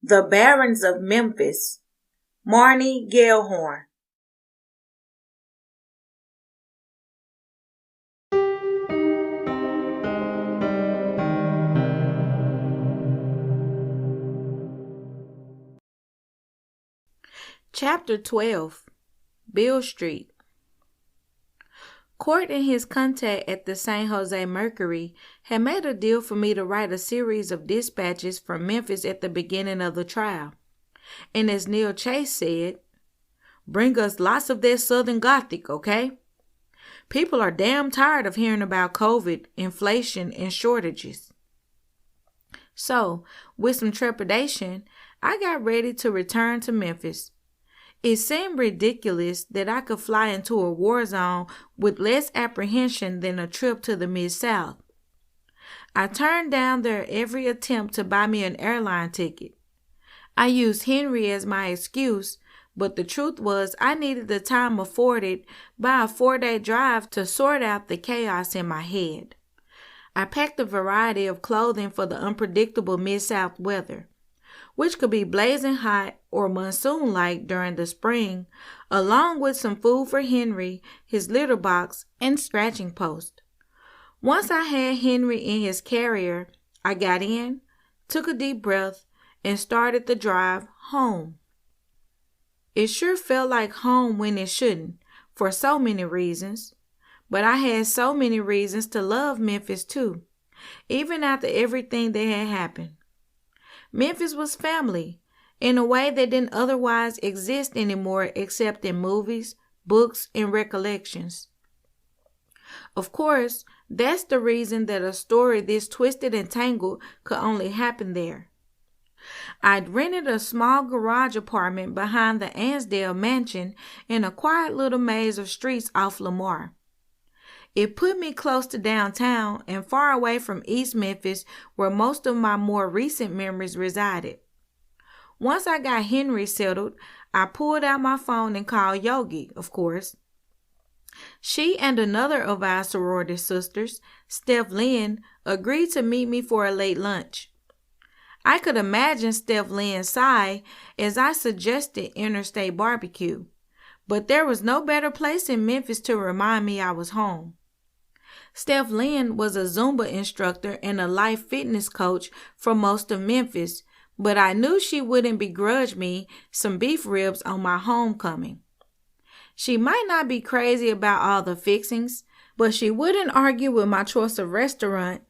The Barons of Memphis, Marnie Gellhorn. Chapter 12. Beale Street. Court and his contact at the San Jose Mercury had made a deal for me to write a series of dispatches from Memphis at the beginning of the trial. And as Neil Chase said, "Bring us lots of that Southern Gothic, okay? People are damn tired of hearing about COVID, inflation, and shortages." So, with some trepidation, I got ready to return to Memphis. It seemed ridiculous that I could fly into a war zone with less apprehension than a trip to the Mid-South. I turned down their every attempt to buy me an airline ticket. I used Henry as my excuse, but the truth was I needed the time afforded by a 4-day drive to sort out the chaos in my head. I packed a variety of clothing for the unpredictable Mid-South weather, which could be blazing hot or monsoon-like during the spring, along with some food for Henry, his litter box, and scratching post. Once I had Henry in his carrier, I got in, took a deep breath, and started the drive home. It sure felt like home when it shouldn't, for so many reasons. But I had so many reasons to love Memphis too, even after everything that had happened. Memphis was family, in a way that didn't otherwise exist anymore except in movies, books, and recollections. Of course, that's the reason that a story this twisted and tangled could only happen there. I'd rented a small garage apartment behind the Ansdale mansion in a quiet little maze of streets off Lamar. It put me close to downtown and far away from East Memphis, where most of my more recent memories resided. Once I got Henry settled, I pulled out my phone and called Yogi, of course. She and another of our sorority sisters, Steph Lynn, agreed to meet me for a late lunch. I could imagine Steph Lynn's sigh as I suggested interstate barbecue, but there was no better place in Memphis to remind me I was home. Steph Lynn was a Zumba instructor and a life fitness coach for most of Memphis, but I knew she wouldn't begrudge me some beef ribs on my homecoming. She might not be crazy about all the fixings, but she wouldn't argue with my choice of restaurant,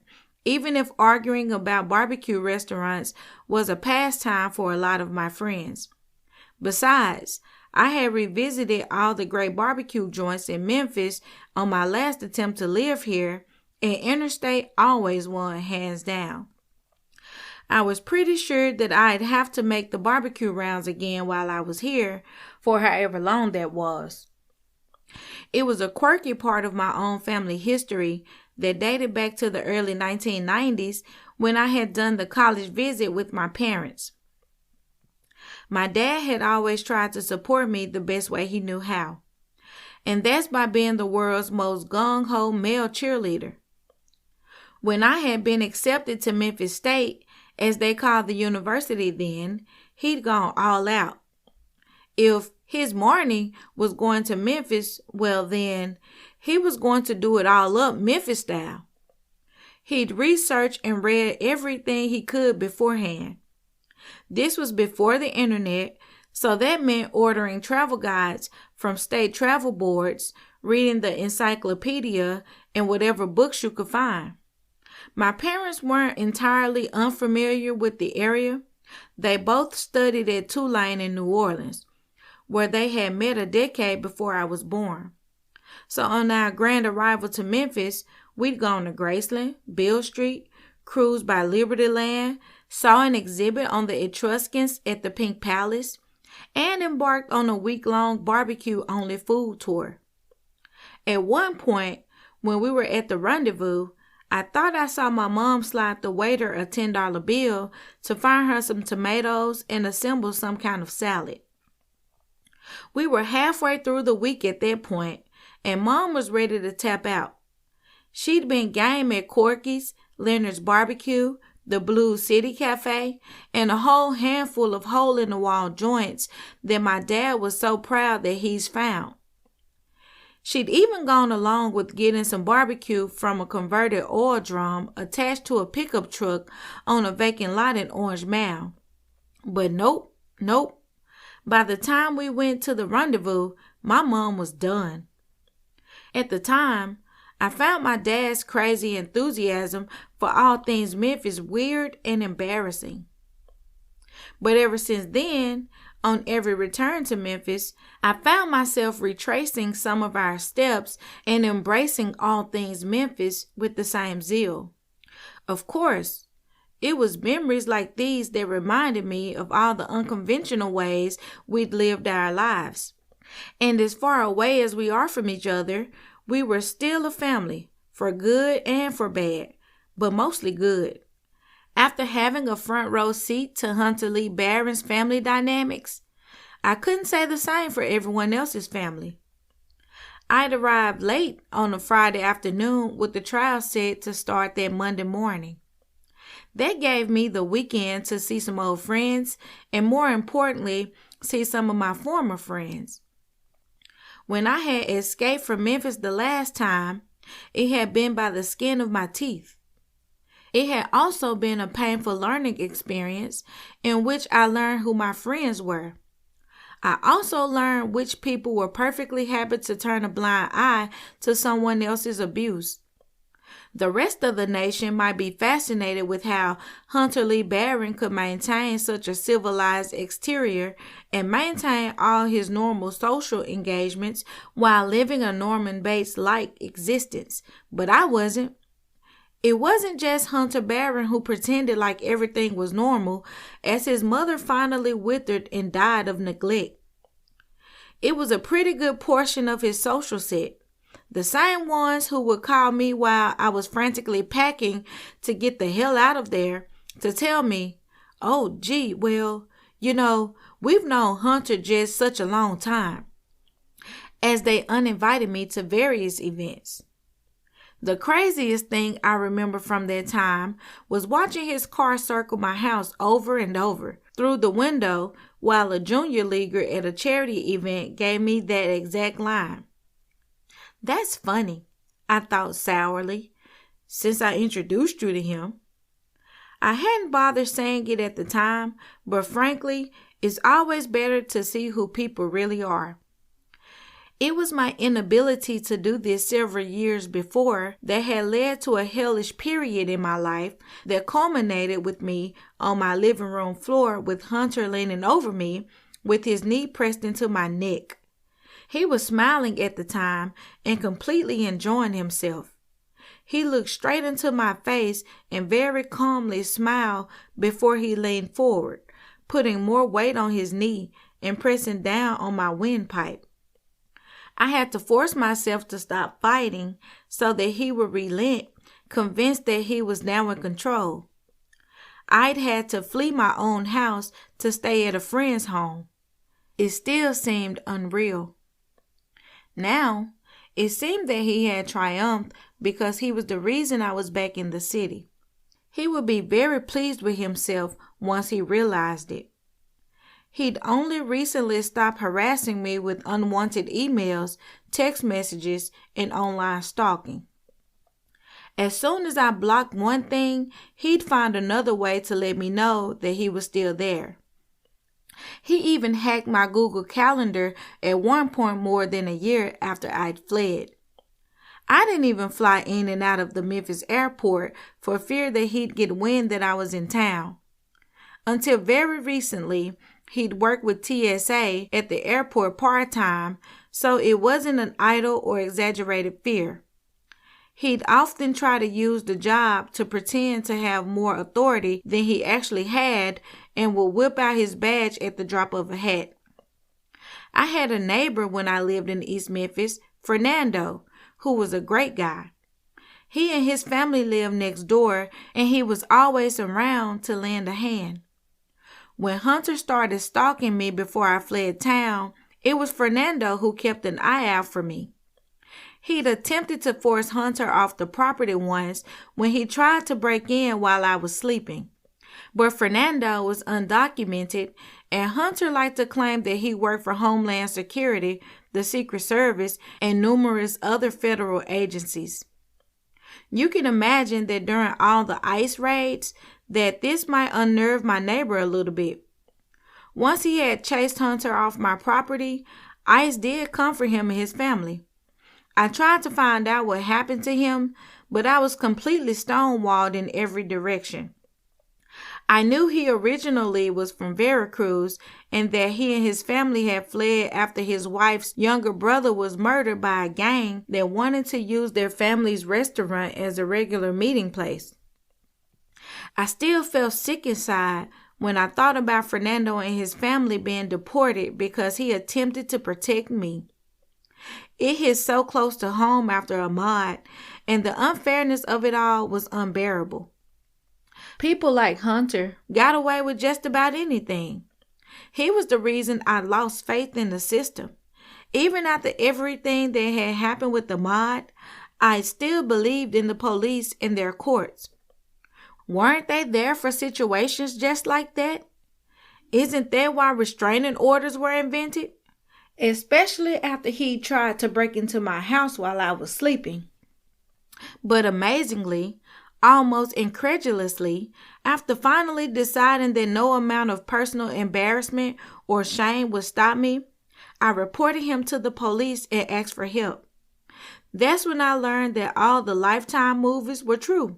even if arguing about barbecue restaurants was a pastime for a lot of my friends. Besides, I had revisited all the great barbecue joints in Memphis on my last attempt to live here, and interstate always won hands down. I was pretty sure that I'd have to make the barbecue rounds again while I was here, for however long that was. It was a quirky part of my own family history that dated back to the early 1990s when I had done the college visit with my parents. My dad had always tried to support me the best way he knew how, and that's by being the world's most gung-ho male cheerleader. When I had been accepted to Memphis State, as they called the university then, he'd gone all out. If his Marnie was going to Memphis, well then, he was going to do it all up Memphis style. He'd researched and read everything he could beforehand. This was before the internet, so that meant ordering travel guides from state travel boards, reading the encyclopedia, and whatever books you could find. My parents weren't entirely unfamiliar with the area. They both studied at Tulane in New Orleans, where they had met a decade before I was born. So on our grand arrival to Memphis, we'd gone to Graceland, Beale Street, cruised by Liberty Land, saw an exhibit on the Etruscans at the Pink Palace, and embarked on a week-long barbecue-only food tour. At one point, when we were at the rendezvous, I thought I saw my mom slide the waiter a $10 bill to find her some tomatoes and assemble some kind of salad. We were halfway through the week at that point, and Mom was ready to tap out. She'd been game at Corky's, Leonard's Barbecue, the Blue City Cafe, and a whole handful of hole-in-the-wall joints that my dad was so proud that he's found. She'd even gone along with getting some barbecue from a converted oil drum attached to a pickup truck on a vacant lot in Orange Mound. But nope. By the time we went to the rendezvous, my mom was done. At the time, I found my dad's crazy enthusiasm for all things Memphis weird and embarrassing. But ever since then, on every return to Memphis, I found myself retracing some of our steps and embracing all things Memphis with the same zeal. Of course, it was memories like these that reminded me of all the unconventional ways we'd lived our lives. And as far away as we are from each other, we were still a family, for good and for bad, but mostly good. After having a front row seat to Hunter Baron's family dynamics, I couldn't say the same for everyone else's family. I'd arrived late on a Friday afternoon with the trial set to start that Monday morning. That gave me the weekend to see some old friends and, more importantly, see some of my former friends. When I had escaped from Memphis the last time, it had been by the skin of my teeth. It had also been a painful learning experience in which I learned who my friends were. I also learned which people were perfectly happy to turn a blind eye to someone else's abuse. The rest of the nation might be fascinated with how Hunter Baron could maintain such a civilized exterior and maintain all his normal social engagements while living a Norman Bates-like existence, but I wasn't. It wasn't just Hunter Baron who pretended like everything was normal, as his mother finally withered and died of neglect. It was a pretty good portion of his social set. The same ones who would call me while I was frantically packing to get the hell out of there to tell me, "Oh, gee, well, we've known Hunter just such a long time," as they uninvited me to various events. The craziest thing I remember from that time was watching his car circle my house over and over through the window while a junior leaguer at a charity event gave me that exact line. "That's funny," I thought sourly, "since I introduced you to him." I hadn't bothered saying it at the time, but frankly, it's always better to see who people really are. It was my inability to do this several years before that had led to a hellish period in my life that culminated with me on my living room floor with Hunter leaning over me with his knee pressed into my neck. He was smiling at the time and completely enjoying himself. He looked straight into my face and very calmly smiled before he leaned forward, putting more weight on his knee and pressing down on my windpipe. I had to force myself to stop fighting so that he would relent, convinced that he was now in control. I'd had to flee my own house to stay at a friend's home. It still seemed unreal. Now, it seemed that he had triumphed because he was the reason I was back in the city. He would be very pleased with himself once he realized it. He'd only recently stopped harassing me with unwanted emails, text messages, and online stalking. As soon as I blocked one thing, he'd find another way to let me know that he was still there. He even hacked my Google Calendar at one point more than a year after I'd fled. I didn't even fly in and out of the Memphis airport for fear that he'd get wind that I was in town. Until very recently, he'd worked with TSA at the airport part-time, so it wasn't an idle or exaggerated fear. He'd often try to use the job to pretend to have more authority than he actually had and would whip out his badge at the drop of a hat. I had a neighbor when I lived in East Memphis, Fernando, who was a great guy. He and his family lived next door, and he was always around to lend a hand. When Hunter started stalking me before I fled town, it was Fernando who kept an eye out for me. He'd attempted to force Hunter off the property once when he tried to break in while I was sleeping. But Fernando was undocumented, and Hunter liked to claim that he worked for Homeland Security, the Secret Service, and numerous other federal agencies. You can imagine that during all the ICE raids, that this might unnerve my neighbor a little bit. Once he had chased Hunter off my property, ICE did comfort him and his family. I tried to find out what happened to him, but I was completely stonewalled in every direction. I knew he originally was from Veracruz and that he and his family had fled after his wife's younger brother was murdered by a gang that wanted to use their family's restaurant as a regular meeting place. I still felt sick inside when I thought about Fernando and his family being deported because he attempted to protect me. It hit so close to home after Ahmaud, and the unfairness of it all was unbearable. People like Hunter got away with just about anything. He was the reason I lost faith in the system. Even after everything that had happened with Ahmaud, I still believed in the police and their courts. Weren't they there for situations just like that? Isn't that why restraining orders were invented? Especially after he tried to break into my house while I was sleeping. But amazingly, almost incredulously, after finally deciding that no amount of personal embarrassment or shame would stop me, I reported him to the police and asked for help. That's when I learned that all the Lifetime movies were true.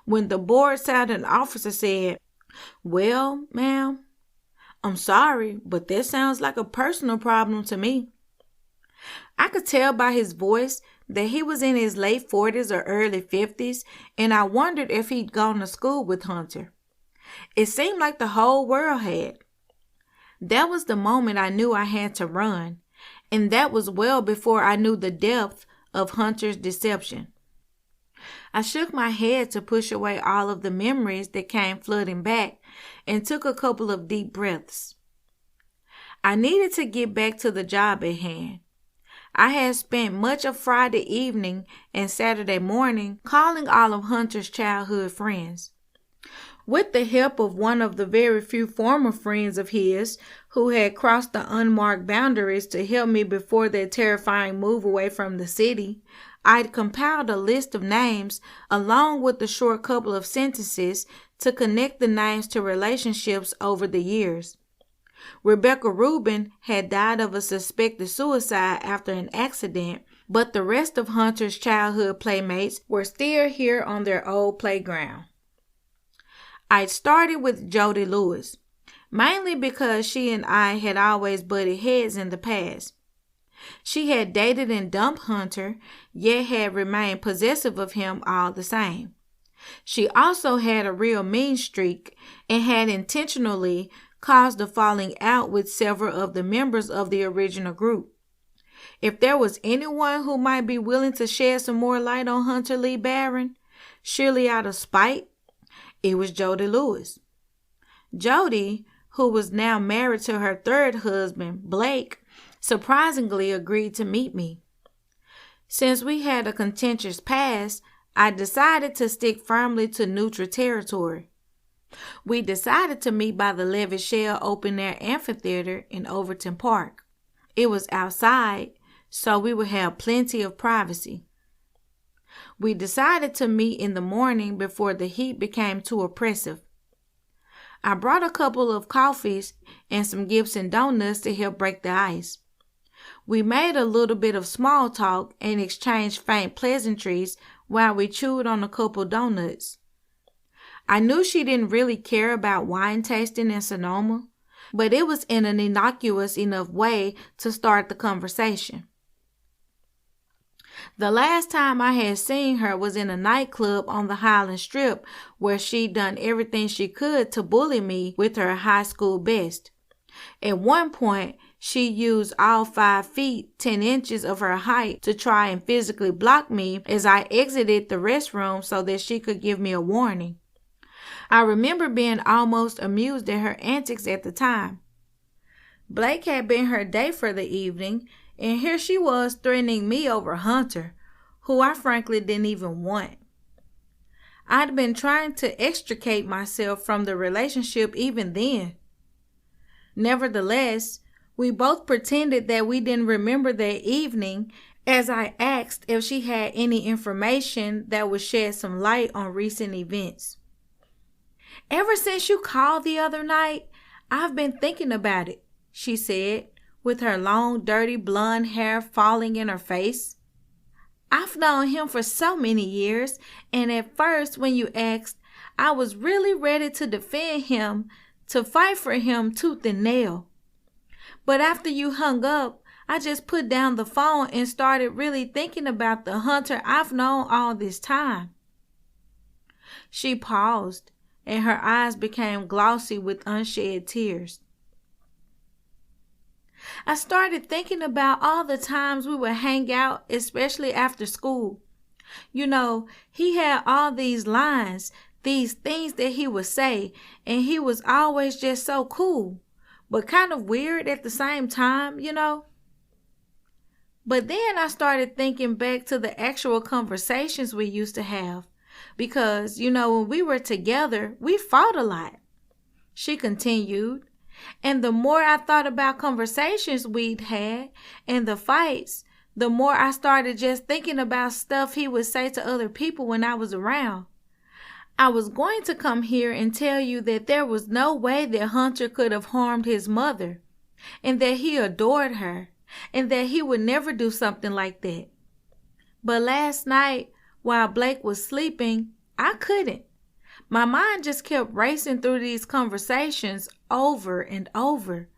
When the board-sounding officer said, "Well, ma'am, I'm sorry, but that sounds like a personal problem to me." I could tell by his voice that he was in his late 40s or early 50s, and I wondered if he'd gone to school with Hunter. It seemed like the whole world had. That was the moment I knew I had to run, and that was well before I knew the depth of Hunter's deception. I shook my head to push away all of the memories that came flooding back and took a couple of deep breaths. I needed to get back to the job at hand. I had spent much of Friday evening and Saturday morning calling all of Hunter's childhood friends. With the help of one of the very few former friends of his who had crossed the unmarked boundaries to help me before their terrifying move away from the city, I'd compiled a list of names along with a short couple of sentences to connect the names to relationships over the years. Rebecca Rubin had died of a suspected suicide after an accident, but the rest of Hunter's childhood playmates were still here on their old playground. I'd started with Jody Lewis, mainly because she and I had always butted heads in the past. She had dated and dumped Hunter, yet had remained possessive of him all the same. She also had a real mean streak and had intentionally caused a falling out with several of the members of the original group. If there was anyone who might be willing to shed some more light on Hunter Lee Baron, surely out of spite, it was Jody Lewis. Jody, who was now married to her third husband, Blake, surprisingly agreed to meet me. Since we had a contentious past, I decided to stick firmly to neutral territory. We decided to meet by the Levitt-Shell open-air amphitheater in Overton Park. It was outside, so we would have plenty of privacy. We decided to meet in the morning before the heat became too oppressive. I brought a couple of coffees and some Gibson donuts to help break the ice. We made a little bit of small talk and exchanged faint pleasantries while we chewed on a couple donuts. I knew she didn't really care about wine tasting in Sonoma, but it was in an innocuous enough way to start the conversation. The last time I had seen her was in a nightclub on the Highland Strip where she'd done everything she could to bully me with her high school best. At one point, she used all 5 feet, 10 inches of her height to try and physically block me as I exited the restroom so that she could give me a warning. I remember being almost amused at her antics at the time. Blake had been her date for the evening, And here she was threatening me over Hunter, who I frankly didn't even want. I'd been trying to extricate myself from the relationship even then. Nevertheless, we both pretended that we didn't remember that evening as I asked if she had any information that would shed some light on recent events. "Ever since you called the other night, I've been thinking about it," she said, with her long, dirty blonde hair falling in her face. "I've known him for so many years, and at first when you asked, I was really ready to defend him, to fight for him tooth and nail. But after you hung up, I just put down the phone and started really thinking about the Hunter I've known all this time." She paused, and her eyes became glossy with unshed tears. "I started thinking about all the times we would hang out, especially after school. You know, he had all these lines, these things that he would say, and he was always just so cool, but kind of weird at the same time, you know. But then I started thinking back to the actual conversations we used to have, because, you know, when we were together, we fought a lot," she continued. "And the more I thought about conversations we'd had and the fights, the more I started just thinking about stuff he would say to other people when I was around. I was going to come here and tell you that there was no way that Hunter could have harmed his mother, and that he adored her, and that he would never do something like that. But last night, while Blake was sleeping, I couldn't. My mind just kept racing through these conversations over and over.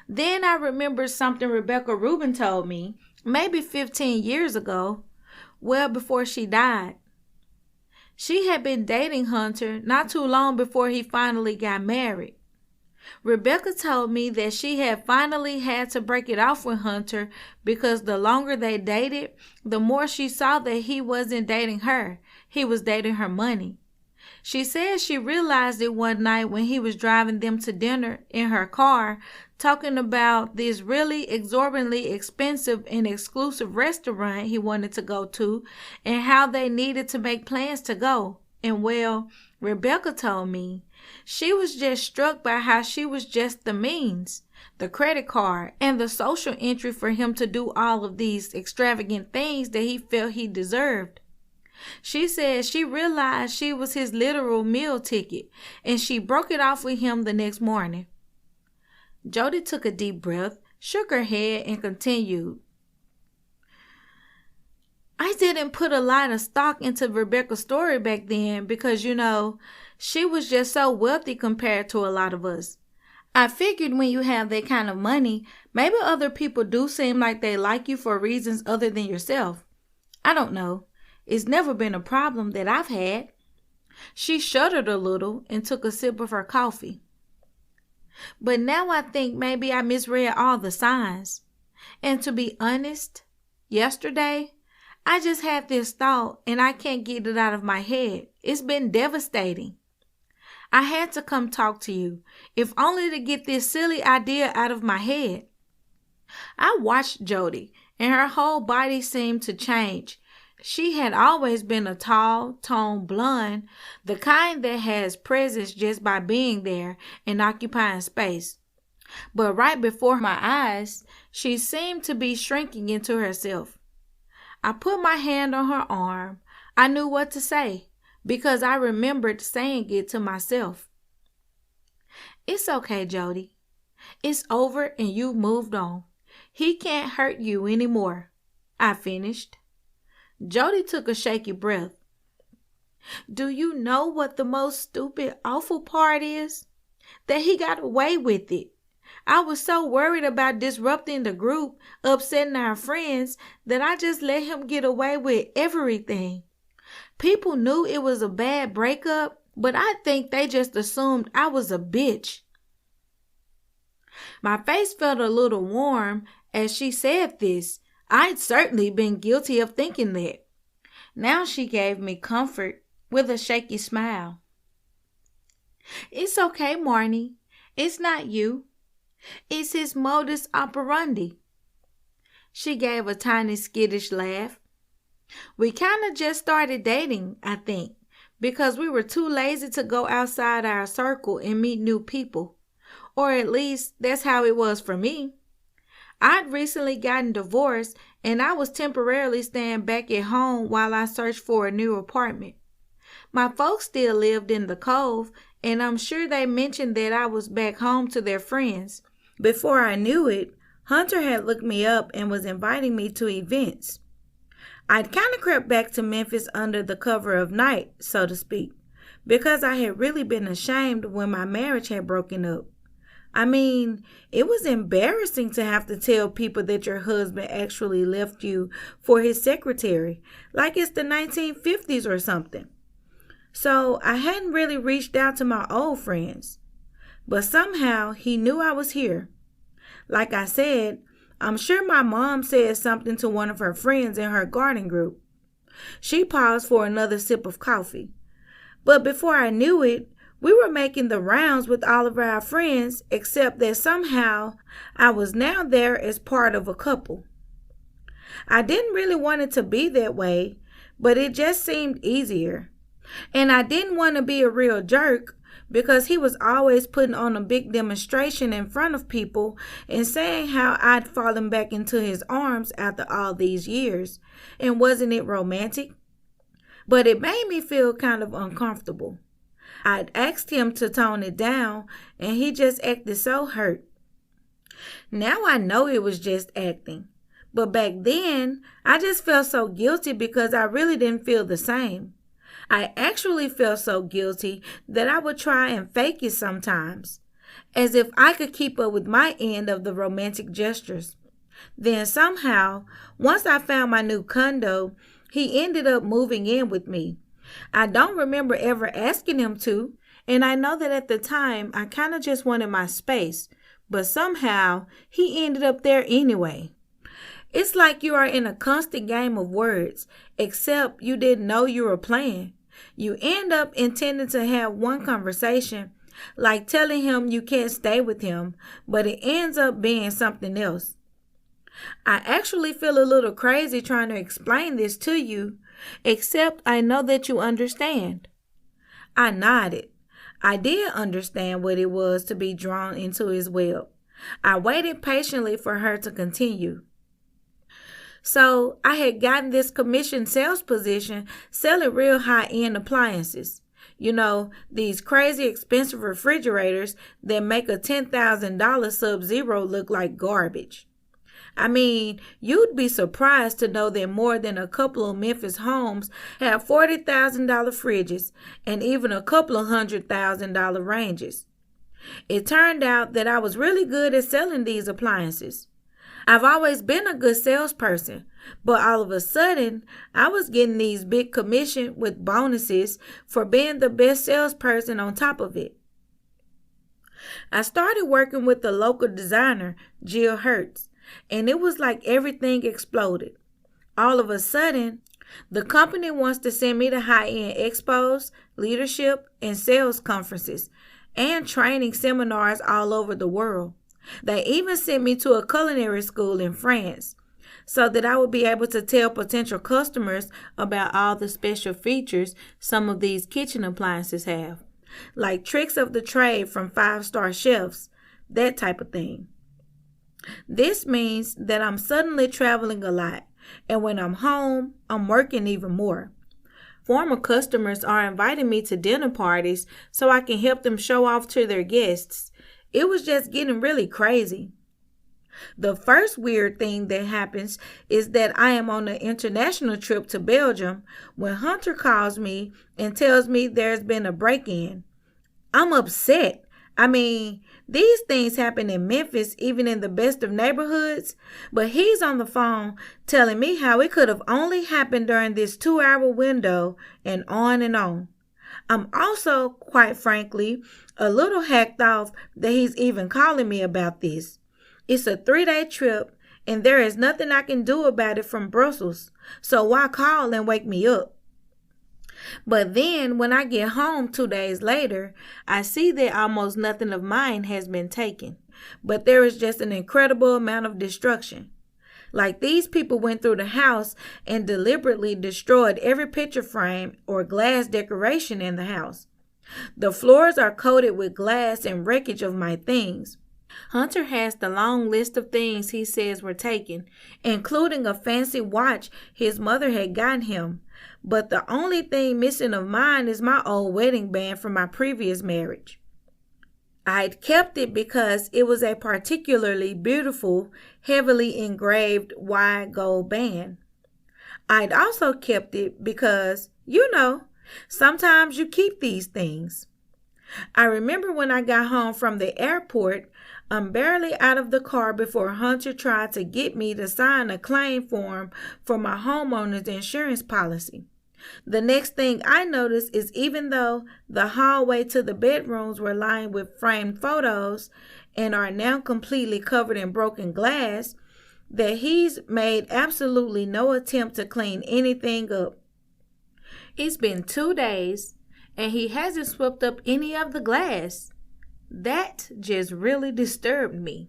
Then I remembered something Rebecca Rubin told me, maybe 15 years ago, well before she died. She had been dating Hunter not too long before he finally got married. Rebecca told me that she had finally had to break it off with Hunter because the longer they dated, the more she saw that he wasn't dating her. He was dating her money. She said she realized it one night when he was driving them to dinner in her car, talking about this really exorbitantly expensive and exclusive restaurant he wanted to go to and how they needed to make plans to go. And well, Rebecca told me she was just struck by how she was just the means, the credit card, and the social entry for him to do all of these extravagant things that he felt he deserved. She said she realized she was his literal meal ticket, and she broke it off with him the next morning. Jody took a deep breath, shook her head, and continued. I didn't put a lot of stock into Rebecca's story back then because, you know, she was just so wealthy compared to a lot of us. I figured when you have that kind of money, maybe other people do seem like they like you for reasons other than yourself. I don't know. It's never been a problem that I've had. She shuddered a little and took a sip of her coffee. But now I think maybe I misread all the signs. And to be honest, yesterday, I just had this thought and I can't get it out of my head. It's been devastating. I had to come talk to you, if only to get this silly idea out of my head. I watched Jody, and her whole body seemed to change. She had always been a tall, toned blonde, the kind that has presence just by being there and occupying space. But right before my eyes, she seemed to be shrinking into herself. I put my hand on her arm. I knew what to say because I remembered saying it to myself. It's okay, Jody. It's over and you've moved on. He can't hurt you anymore, I finished. Jody took a shaky breath. Do you know what the most stupid, awful part is? That he got away with it. I was so worried about disrupting the group, upsetting our friends, that I just let him get away with everything. People knew it was a bad breakup, but I think they just assumed I was a bitch. My face felt a little warm as she said this. I'd certainly been guilty of thinking that. Now she gave me comfort with a shaky smile. It's okay, Marnie. It's not you. It's his modus operandi. She gave a tiny skittish laugh. We kind of just started dating, I think, because we were too lazy to go outside our circle and meet new people. Or at least that's how it was for me. I'd recently gotten divorced and I was temporarily staying back at home while I searched for a new apartment. My folks still lived in the Cove, and I'm sure they mentioned that I was back home to their friends. Before I knew it, Hunter had looked me up and was inviting me to events. I'd kind of crept back to Memphis under the cover of night, so to speak, because I had really been ashamed when my marriage had broken up. I mean, it was embarrassing to have to tell people that your husband actually left you for his secretary, like it's the 1950s or something. So I hadn't really reached out to my old friends. But somehow he knew I was here. Like I said, I'm sure my mom said something to one of her friends in her garden group. She paused for another sip of coffee. But before I knew it, we were making the rounds with all of our friends, except that somehow I was now there as part of a couple. I didn't really want it to be that way, but it just seemed easier. And I didn't want to be a real jerk because he was always putting on a big demonstration in front of people and saying how I'd fallen back into his arms after all these years. And wasn't it romantic? But it made me feel kind of uncomfortable. I'd asked him to tone it down, and he just acted so hurt. Now I know it was just acting, but back then, I just felt so guilty because I really didn't feel the same. I actually felt so guilty that I would try and fake it sometimes, as if I could keep up with my end of the romantic gestures. Then somehow, once I found my new condo, he ended up moving in with me. I don't remember ever asking him to, and I know that at the time I kind of just wanted my space, but somehow he ended up there anyway. It's like you are in a constant game of words, except you didn't know you were playing. You end up intending to have one conversation, like telling him you can't stay with him, but it ends up being something else. I actually feel a little crazy trying to explain this to you, except I know that you understand. I nodded. I did understand what it was to be drawn into his web. I waited patiently for her to continue. So I had gotten this commission sales position selling real high-end appliances. You know, these crazy expensive refrigerators that make a $10,000 Sub-Zero look like garbage. I mean, you'd be surprised to know that more than a couple of Memphis homes have $40,000 fridges and even a couple of $100,000 ranges. It turned out that I was really good at selling these appliances. I've always been a good salesperson, but all of a sudden, I was getting these big commissions with bonuses for being the best salesperson on top of it. I started working with the local designer, Jill Hertz. And it was like everything exploded. All of a sudden, the company wants to send me to high-end expos, leadership, and sales conferences, and training seminars all over the world. They even sent me to a culinary school in France so that I would be able to tell potential customers about all the special features some of these kitchen appliances have, like tricks of the trade from 5-star chefs, that type of thing. This means that I'm suddenly traveling a lot, and when I'm home, I'm working even more. Former customers are inviting me to dinner parties so I can help them show off to their guests. It was just getting really crazy. The first weird thing that happens is that I am on an international trip to Belgium when Hunter calls me and tells me there's been a break-in. I'm upset. I mean, these things happen in Memphis, even in the best of neighborhoods, but he's on the phone telling me how it could have only happened during this 2-hour window and on and on. I'm also, quite frankly, a little hacked off that he's even calling me about this. It's a 3-day trip, and there is nothing I can do about it from Brussels, so why call and wake me up? But then when I get home 2 days later, I see that almost nothing of mine has been taken, but there is just an incredible amount of destruction. Like these people went through the house and deliberately destroyed every picture frame or glass decoration in the house. The floors are coated with glass and wreckage of my things. Hunter has the long list of things he says were taken, including a fancy watch his mother had gotten him. But the only thing missing of mine is my old wedding band from my previous marriage. I'd kept it because it was a particularly beautiful, heavily engraved wide gold band. I'd also kept it because, sometimes you keep these things. I remember when I got home from the airport, I'm barely out of the car before Hunter tried to get me to sign a claim form for my homeowner's insurance policy. The next thing I noticed is even though the hallway to the bedrooms were lined with framed photos and are now completely covered in broken glass, that he's made absolutely no attempt to clean anything up. It's been 2 days and he hasn't swept up any of the glass. That just really disturbed me.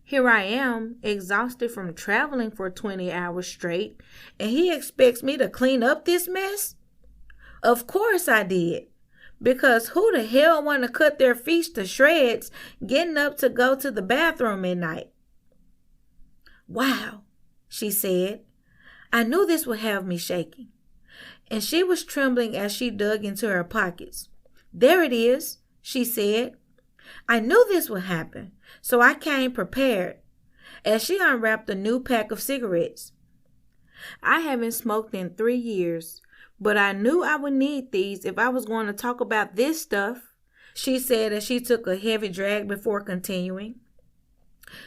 Here I am, exhausted from traveling for 20 hours straight, and he expects me to clean up this mess? Of course I did, because who the hell want to cut their feet to shreds getting up to go to the bathroom at night? Wow, she said. I knew this would have me shaking. And she was trembling as she dug into her pockets. There it is, she said. I knew this would happen, so I came prepared, as she unwrapped a new pack of cigarettes. I haven't smoked in 3 years, but I knew I would need these if I was going to talk about this stuff, she said as she took a heavy drag before continuing.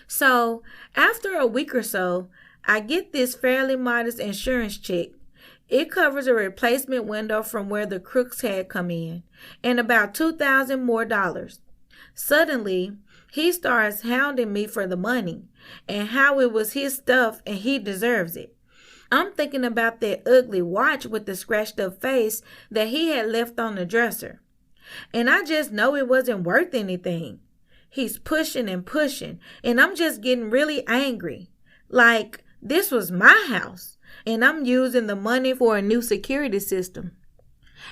So, after a week or so, I get this fairly modest insurance check. It covers a replacement window from where the crooks had come in, and about $2,000 more. Suddenly, he starts hounding me for the money and how it was his stuff and he deserves it. I'm thinking about that ugly watch with the scratched up face that he had left on the dresser. And I just know it wasn't worth anything. He's pushing and pushing, and I'm just getting really angry. Like, this was my house, and I'm using the money for a new security system.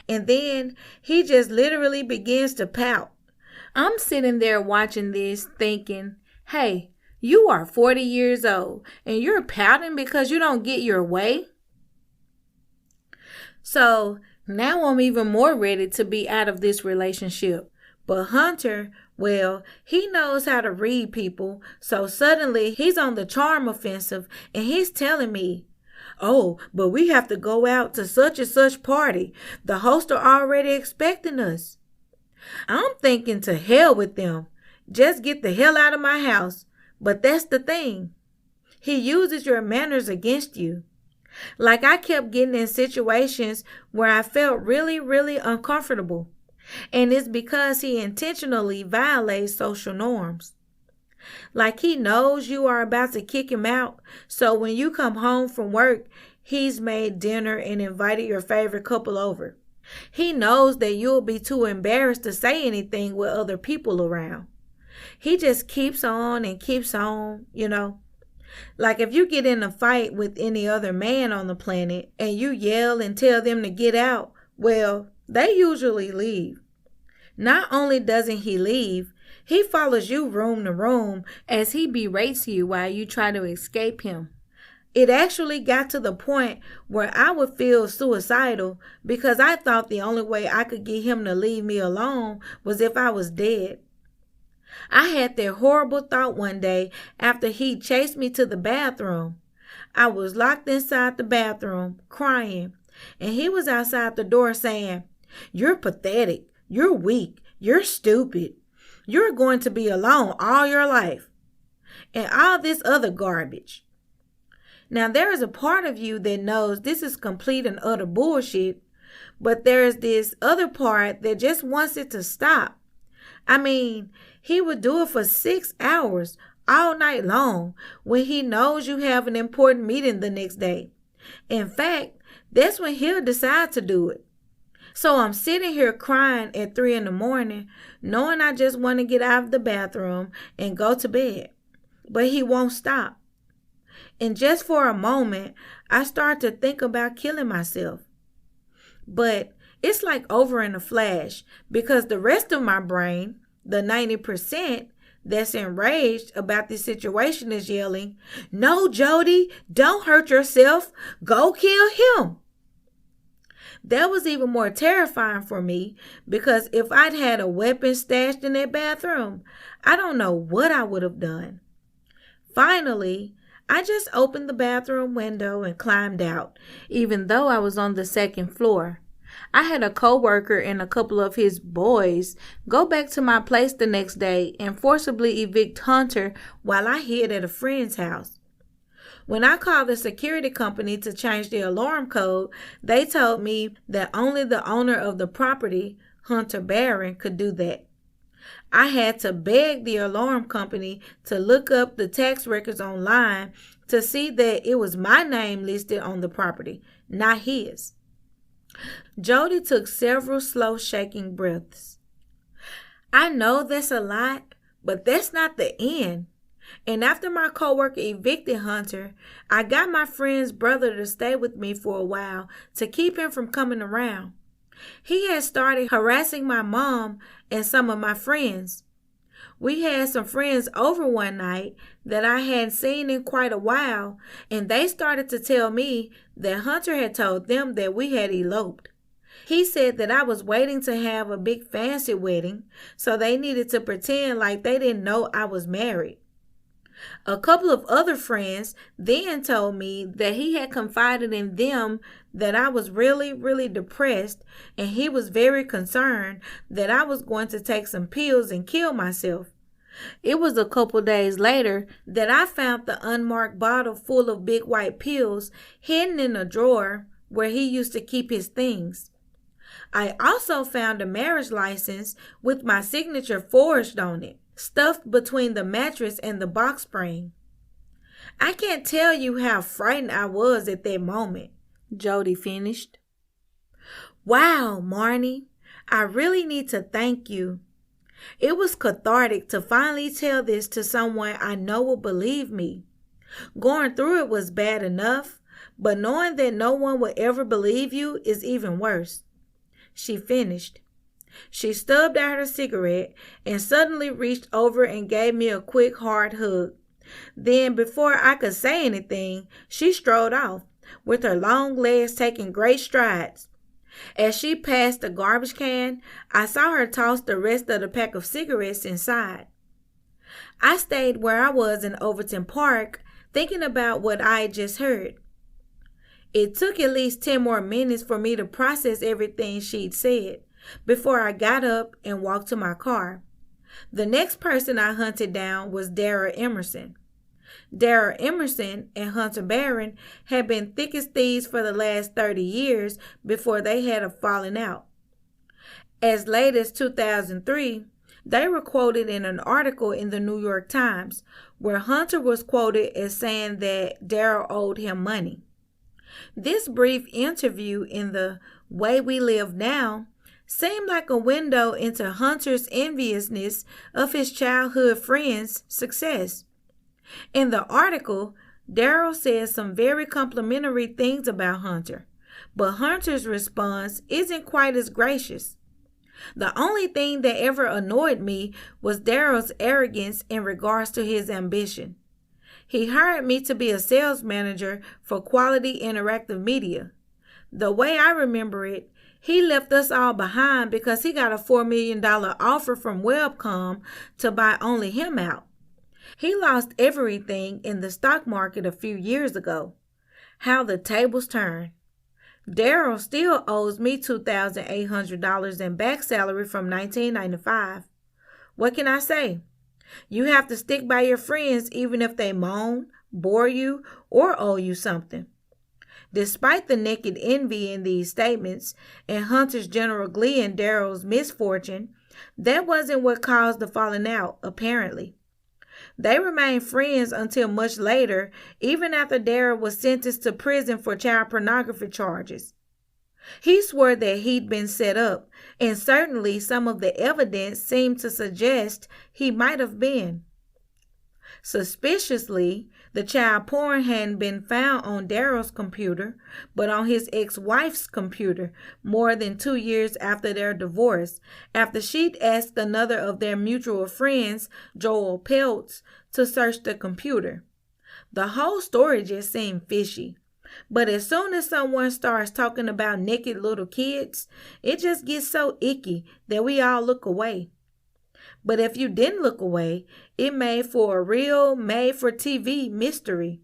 And then he just literally begins to pout. I'm sitting there watching this thinking, hey, you are 40 years old and you're pouting because you don't get your way? So now I'm even more ready to be out of this relationship. But Hunter, well, he knows how to read people. So suddenly he's on the charm offensive and he's telling me, oh, but we have to go out to such and such party. The hosts are already expecting us. I'm thinking to hell with them. Just get the hell out of my house. But that's the thing. He uses your manners against you. Like I kept getting in situations where I felt really, really uncomfortable. And it's because he intentionally violates social norms. Like he knows you are about to kick him out. So when you come home from work, he's made dinner and invited your favorite couple over. He knows that you'll be too embarrassed to say anything with other people around. He just keeps on and keeps on, Like if you get in a fight with any other man on the planet and you yell and tell them to get out, well, they usually leave. Not only doesn't he leave, he follows you room to room as he berates you while you try to escape him. It actually got to the point where I would feel suicidal because I thought the only way I could get him to leave me alone was if I was dead. I had that horrible thought one day after he chased me to the bathroom. I was locked inside the bathroom, crying, and he was outside the door saying, "You're pathetic, you're weak, you're stupid, you're going to be alone all your life," and all this other garbage. Now, there is a part of you that knows this is complete and utter bullshit, but there is this other part that just wants it to stop. I mean, he would do it for 6 hours all night long when he knows you have an important meeting the next day. In fact, that's when he'll decide to do it. So I'm sitting here crying at 3 a.m, knowing I just want to get out of the bathroom and go to bed. But he won't stop. And just for a moment, I start to think about killing myself. But it's like over in a flash, because the rest of my brain, the 90% that's enraged about this situation, is yelling, "No, Jody, don't hurt yourself. Go kill him." That was even more terrifying for me, because if I'd had a weapon stashed in that bathroom, I don't know what I would have done. Finally, I just opened the bathroom window and climbed out, even though I was on the second floor. I had a coworker and a couple of his boys go back to my place the next day and forcibly evict Hunter while I hid at a friend's house. When I called the security company to change the alarm code, they told me that only the owner of the property, Hunter Baron, could do that. I had to beg the alarm company to look up the tax records online to see that it was my name listed on the property, not his. Jody took several slow shaking breaths. I know that's a lot, but that's not the end. And after my coworker evicted Hunter, I got my friend's brother to stay with me for a while to keep him from coming around. He had started harassing my mom and some of my friends. We had some friends over one night that I hadn't seen in quite a while, and they started to tell me that Hunter had told them that we had eloped. He said that I was waiting to have a big fancy wedding, so they needed to pretend like they didn't know I was married. A couple of other friends then told me that he had confided in them that I was really, really depressed, and he was very concerned that I was going to take some pills and kill myself. It was a couple days later that I found the unmarked bottle full of big white pills hidden in a drawer where he used to keep his things. I also found a marriage license with my signature forged on it, stuffed between the mattress and the box spring. I can't tell you how frightened I was at that moment, Jody finished. Wow, Marnie, I really need to thank you. It was cathartic to finally tell this to someone I know will believe me. Going through it was bad enough, but knowing that no one will ever believe you is even worse. She finished. She stubbed out her cigarette and suddenly reached over and gave me a quick, hard hug. Then, before I could say anything, she strode off, with her long legs taking great strides. As she passed the garbage can, I saw her toss the rest of the pack of cigarettes inside. I stayed where I was in Overton Park, thinking about what I had just heard. It took at least 10 more minutes for me to process everything she'd said before I got up and walked to my car. The next person I hunted down was Darrell Emerson. Darrell Emerson and Hunter Baron had been thick as thieves for the last 30 years before they had a falling out. As late as 2003, they were quoted in an article in the New York Times where Hunter was quoted as saying that Darrell owed him money. This brief interview in The Way We Live Now seemed like a window into Hunter's enviousness of his childhood friend's success. In the article, Darrell says some very complimentary things about Hunter, but Hunter's response isn't quite as gracious. The only thing that ever annoyed me was Darrell's arrogance in regards to his ambition. He hired me to be a sales manager for Quality Interactive Media. The way I remember it, he left us all behind because he got a $4 million offer from Webcom to buy only him out. He lost everything in the stock market a few years ago. How the tables turn. Darrell still owes me $2,800 in back salary from 1995. What can I say? You have to stick by your friends even if they moan, bore you, or owe you something. Despite the naked envy in these statements and Hunter's general glee in Darrell's misfortune, that wasn't what caused the falling out, apparently. They remained friends until much later, even after Darrell was sentenced to prison for child pornography charges. He swore that he'd been set up, and certainly some of the evidence seemed to suggest he might have been. Suspiciously, the child porn hadn't been found on Daryl's computer, but on his ex-wife's computer more than 2 years after their divorce, after she'd asked another of their mutual friends, Joel Peltz, to search the computer. The whole story just seemed fishy. But as soon as someone starts talking about naked little kids, it just gets so icky that we all look away. But if you didn't look away, it made for a real made-for-TV mystery.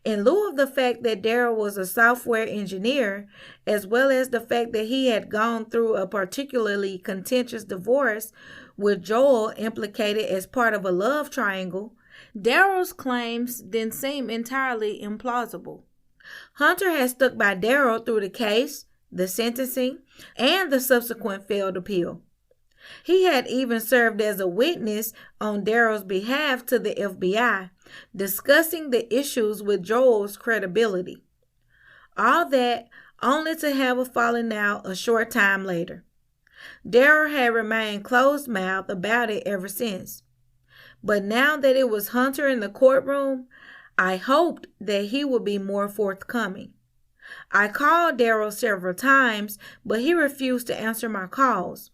In lieu of the fact that Daryl was a software engineer, as well as the fact that he had gone through a particularly contentious divorce with Joel implicated as part of a love triangle, Daryl's claims didn't seem entirely implausible. Hunter had stuck by Daryl through the case, the sentencing, and the subsequent failed appeal. He had even served as a witness on Daryl's behalf to the FBI, discussing the issues with Joel's credibility. All that only to have a falling out a short time later. Daryl had remained closed-mouthed about it ever since. But now that it was Hunter in the courtroom, I hoped that he would be more forthcoming. I called Daryl several times, but he refused to answer my calls.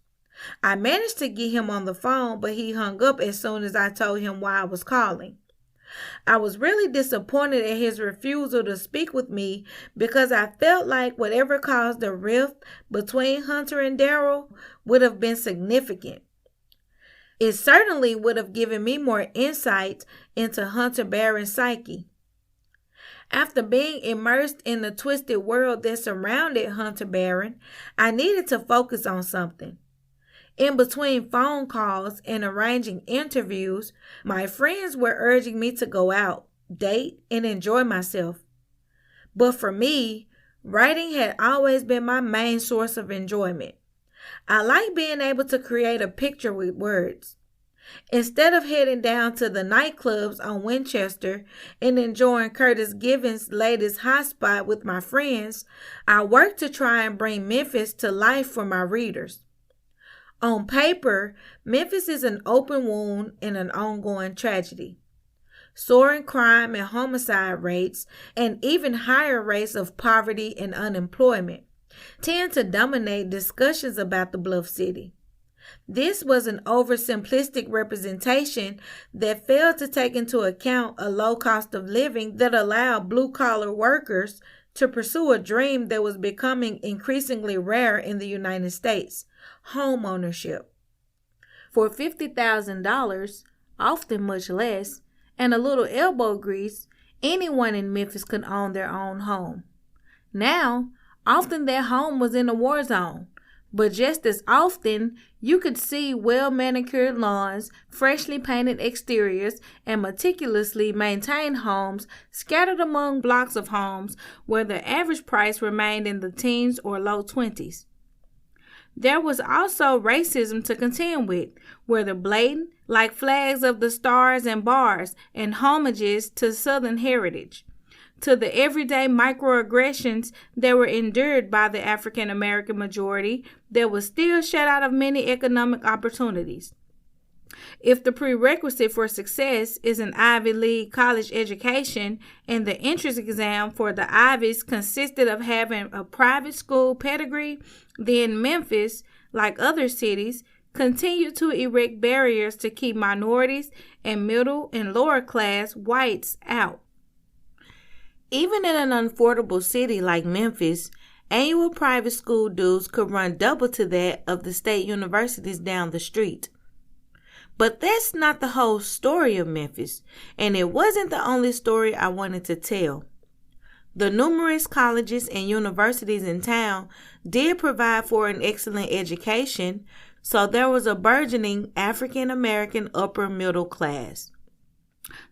I managed to get him on the phone, but he hung up as soon as I told him why I was calling. I was really disappointed at his refusal to speak with me because I felt like whatever caused the rift between Hunter and Daryl would have been significant. It certainly would have given me more insight into Hunter Baron's psyche. After being immersed in the twisted world that surrounded Hunter Baron, I needed to focus on something. In between phone calls and arranging interviews, my friends were urging me to go out, date, and enjoy myself. But for me, writing had always been my main source of enjoyment. I like being able to create a picture with words. Instead of heading down to the nightclubs on Winchester and enjoying Curtis Given's latest hotspot with my friends, I worked to try and bring Memphis to life for my readers. On paper, Memphis is an open wound and an ongoing tragedy. Soaring crime and homicide rates, and even higher rates of poverty and unemployment, tend to dominate discussions about the Bluff City. This was an oversimplistic representation that failed to take into account a low cost of living that allowed blue-collar workers to pursue a dream that was becoming increasingly rare in the United States: home ownership. For $50,000, often much less, and a little elbow grease, anyone in Memphis could own their own home. Now, often their home was in a war zone, but just as often, you could see well-manicured lawns, freshly painted exteriors, and meticulously maintained homes scattered among blocks of homes where the average price remained in the teens or low 20s. There was also racism to contend with, where the blatant, like flags of the stars and bars, and homages to Southern heritage, to the everyday microaggressions that were endured by the African American majority that was still shut out of many economic opportunities. If the prerequisite for success is an Ivy League college education and the entrance exam for the Ivies consisted of having a private school pedigree, then Memphis, like other cities, continued to erect barriers to keep minorities and middle and lower class whites out. Even in an unaffordable city like Memphis, annual private school dues could run double to that of the state universities down the street. But that's not the whole story of Memphis, and it wasn't the only story I wanted to tell. The numerous colleges and universities in town did provide for an excellent education, so there was a burgeoning African American upper middle class.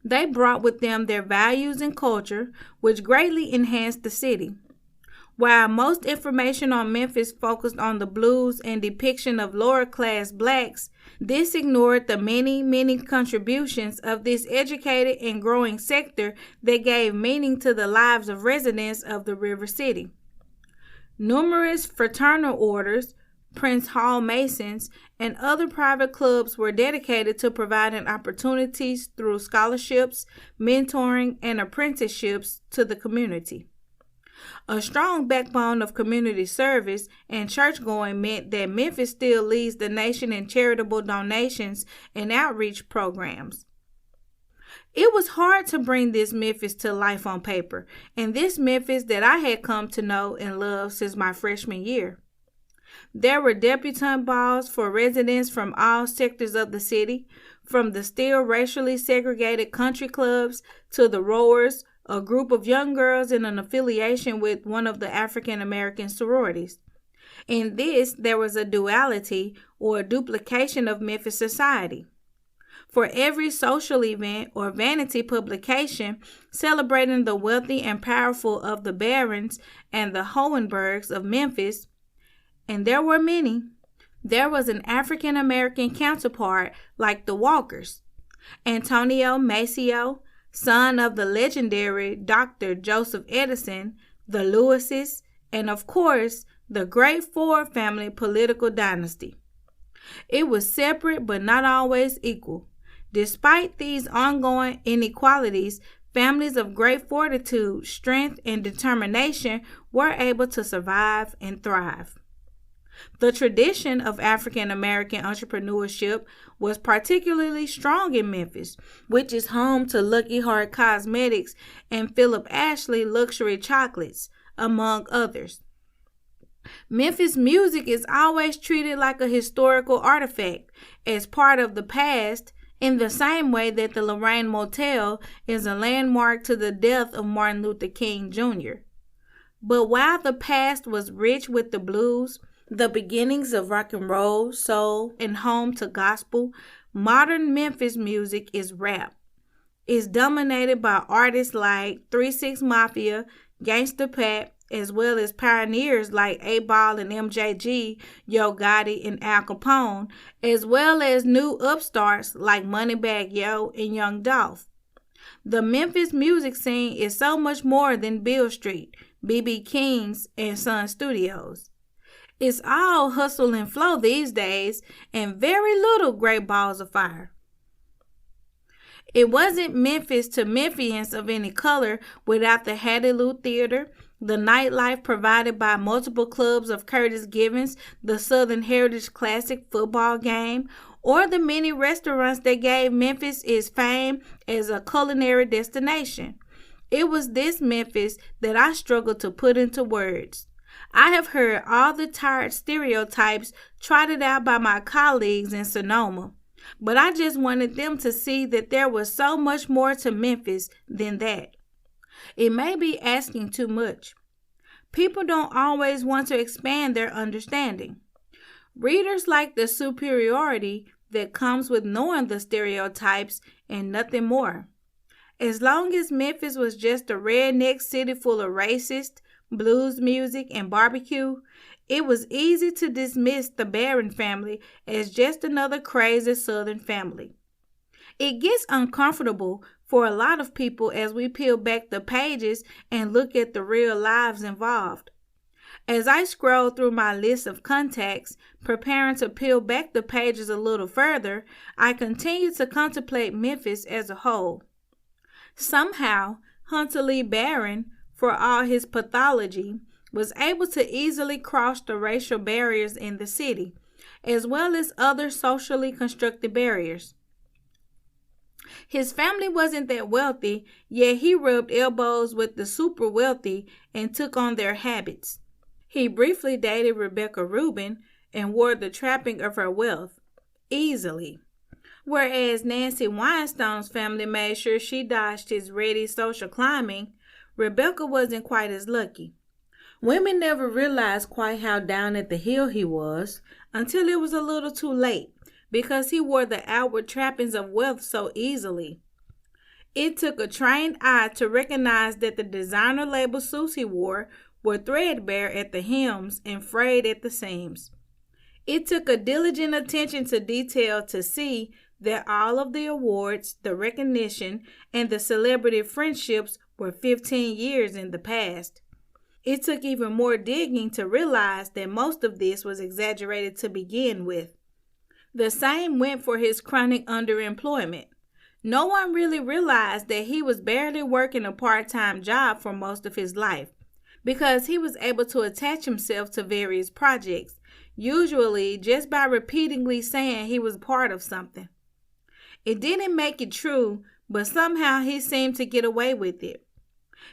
They brought with them their values and culture, which greatly enhanced the city. While most information on Memphis focused on the blues and depiction of lower-class blacks, this ignored the many contributions of this educated and growing sector that gave meaning to the lives of residents of the River City. Numerous fraternal orders, Prince Hall Masons, and other private clubs were dedicated to providing opportunities through scholarships, mentoring, and apprenticeships to the community. A strong backbone of community service and church-going meant that Memphis still leads the nation in charitable donations and outreach programs. It was hard to bring this Memphis to life on paper, and this Memphis that I had come to know and love since my freshman year. There were debutante balls for residents from all sectors of the city, from the still racially segregated country clubs to the Rowers, a group of young girls in an affiliation with one of the African American sororities. In this, there was a duality or a duplication of Memphis society. For every social event or vanity publication celebrating the wealthy and powerful of the Barons and the Hohenbergs of Memphis, and there were many, there was an African American counterpart like the Walkers. Antonio Maceo, son of the legendary Dr. Joseph Edison, the Lewises, and of course, the great Ford family political dynasty. It was separate but not always equal. Despite these ongoing inequalities, families of great fortitude, strength, and determination were able to survive and thrive. The tradition of African American entrepreneurship was particularly strong in Memphis, which is home to Lucky Heart Cosmetics and Philip Ashley Luxury Chocolates, among others. Memphis music is always treated like a historical artifact, as part of the past, in the same way that the Lorraine Motel is a landmark to the death of Martin Luther King Jr. But while the past was rich with the blues, the beginnings of rock and roll, soul, and home to gospel, modern Memphis music is rap. It's dominated by artists like 3-6 Mafia, Gangsta Pat, as well as pioneers like A-Ball and MJG, Yo Gotti, and Al Capone, as well as new upstarts like Moneybagg Yo and Young Dolph. The Memphis music scene is so much more than Beale Street, B.B. King's, and Sun Studios. It's all hustle and flow these days, and very little great balls of fire. It wasn't Memphis to Memphians of any color without the Hattie Lou Theater, the nightlife provided by multiple clubs of Curtis Givens, the Southern Heritage Classic football game, or the many restaurants that gave Memphis its fame as a culinary destination. It was this Memphis that I struggled to put into words. I have heard all the tired stereotypes trotted out by my colleagues in Sonoma, but I just wanted them to see that there was so much more to Memphis than that. It may be asking too much. People don't always want to expand their understanding. Readers like the superiority that comes with knowing the stereotypes and nothing more. As long as Memphis was just a redneck city full of racist, blues music, and barbecue, it was easy to dismiss the Baron family as just another crazy Southern family. It gets uncomfortable for a lot of people as we peel back the pages and look at the real lives involved. As I scroll through my list of contacts, preparing to peel back the pages a little further, I continue to contemplate Memphis as a whole. Somehow, Hunter Lee Baron, for all his pathology, was able to easily cross the racial barriers in the city, as well as other socially constructed barriers. His family wasn't that wealthy, yet he rubbed elbows with the super wealthy and took on their habits. He briefly dated Rebecca Rubin and wore the trapping of her wealth, easily. Whereas Nancy Weinstone's family made sure she dodged his ready social climbing, Rebecca wasn't quite as lucky. Women never realized quite how down at the hill he was until it was a little too late, because he wore the outward trappings of wealth so easily. It took a trained eye to recognize that the designer label suits he wore were threadbare at the hems and frayed at the seams. It took a diligent attention to detail to see that all of the awards, the recognition, and the celebrity friendships were 15 years in the past. It took even more digging to realize that most of this was exaggerated to begin with. The same went for his chronic underemployment. No one really realized that he was barely working a part-time job for most of his life, because he was able to attach himself to various projects, usually just by repeatedly saying he was part of something. It didn't make it true, but somehow he seemed to get away with it.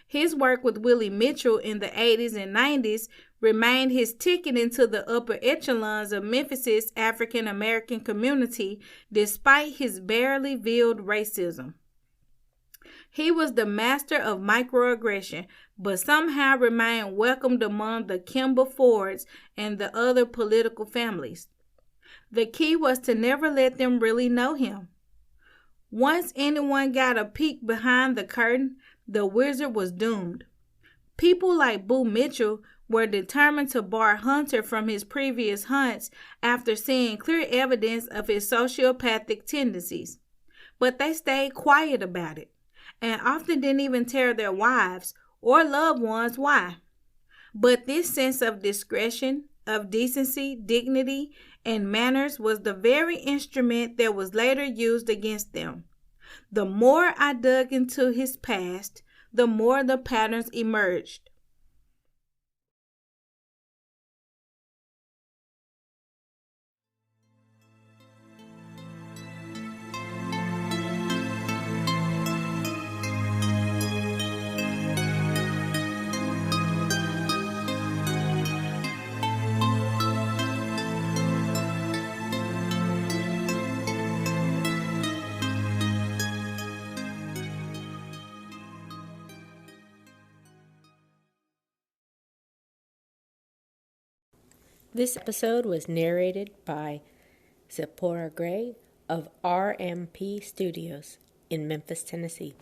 His work with Willie Mitchell in the 80s and 90s remained his ticket into the upper echelons of Memphis's African American community despite his barely veiled racism. He was the master of microaggression, but somehow remained welcomed among the Kimball Fords and the other political families. The key was to never let them really know him. Once anyone got a peek behind the curtain, the wizard was doomed. People like Boo Mitchell were determined to bar Hunter from his previous hunts after seeing clear evidence of his sociopathic tendencies. But they stayed quiet about it, and often didn't even tell their wives or loved ones why. But this sense of discretion, of decency, dignity, and manners was the very instrument that was later used against them. The more I dug into his past, the more the patterns emerged. This episode was narrated by Zeporiah Gray of RMP Studios in Memphis, Tennessee.